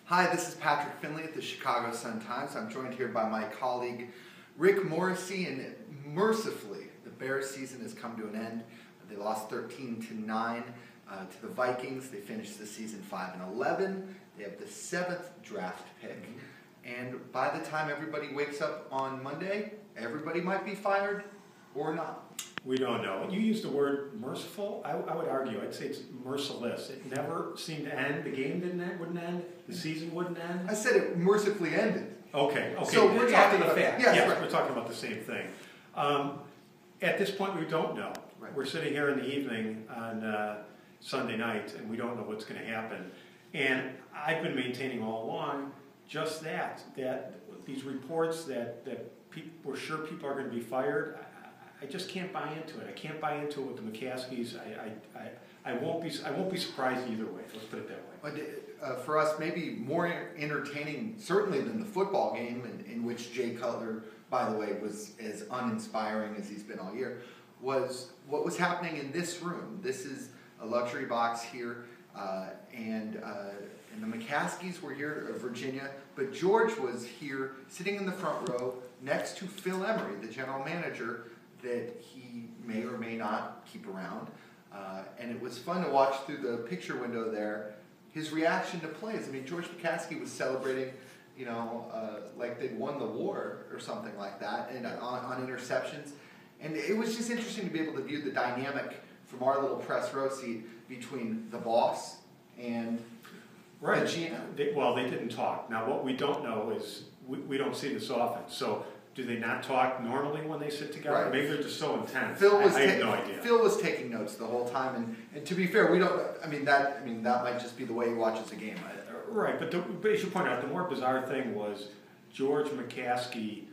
Hi, this is Patrick Finley at the Chicago Sun-Times. I'm joined here by my colleague Rick Morrissey, and mercifully, the Bears season has come to an end. They lost 13-9 to the Vikings. They finished the season 5-11. They have the 7th draft pick. And by the time everybody wakes up on Monday, everybody might be fired or not. We don't know. You used the word merciful. I would argue. I'd say it's merciless. It never seemed to end. The game wouldn't end. The season wouldn't end. I said it mercifully ended. Okay. So we're talking about fact. Yes, yes, right. We're talking about the same thing. At this point, we don't know. Right. We're sitting here in the evening on Sunday night, and we don't know what's going to happen. And I've been maintaining all along just that these reports that we're sure people are going to be fired. I just can't buy into it. I can't buy into it with the McCaskies. I won't be surprised either way. Let's put it that way. But for us, maybe more entertaining, certainly, than the football game, in which Jay Cutler, by the way, was as uninspiring as he's been all year, was what was happening in this room. This is a luxury box here, and the McCaskies were here, Virginia, but George was here, sitting in the front row, next to Phil Emery, the general manager, that he may or may not keep around. And it was fun to watch through the picture window there, his reaction to plays. I mean, George McCaskey was celebrating, like they'd won the war or something like that, and on interceptions. And it was just interesting to be able to view the dynamic from our little press row seat between the boss and the GM. They didn't talk. Now, what we don't know is we don't see this often. So, do they not talk normally when they sit together? Right. Maybe they're just so intense. I have no idea. Phil was taking notes the whole time, and to be fair, we don't. That might just be the way he watches a game. Right, but as you point out, the more bizarre thing was George McCaskey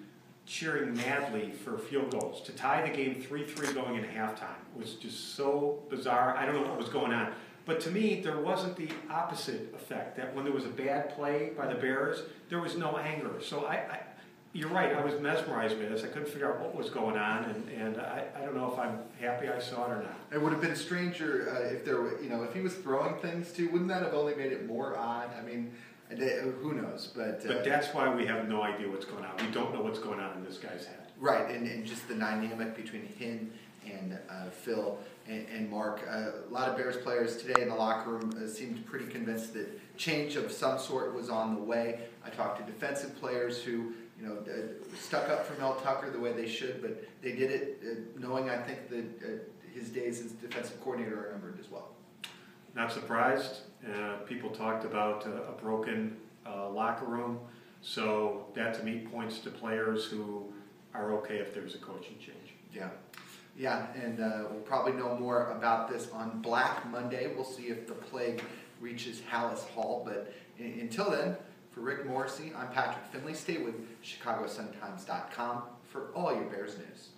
cheering madly for field goals to tie the game 3-3 going into halftime. It was just so bizarre. I don't know what was going on. But to me, there wasn't the opposite effect, that when there was a bad play by the Bears, there was no anger. So you're right, I was mesmerized by this. I couldn't figure out what was going on, and I don't know if I'm happy I saw it or not. It would have been stranger if there were, if he was throwing things too. Wouldn't that have only made it more odd? I mean, who knows? But that's why we have no idea what's going on. We don't know what's going on in this guy's head. Right, and just the dynamic between him and Phil and Mark. A lot of Bears players today in the locker room seemed pretty convinced that change of some sort was on the way. I talked to defensive players who stuck up for Mel Tucker the way they should, but they did it knowing, I think, that his days as defensive coordinator are numbered as well. Not surprised. People talked about a broken locker room, so that to me points to players who are okay if there's a coaching change. Yeah, and we'll probably know more about this on Black Monday. We'll see if the plague reaches Hallis Hall, but until then, for Rick Morrissey, I'm Patrick Finley. Stay with ChicagoSunTimes.com for all your Bears news.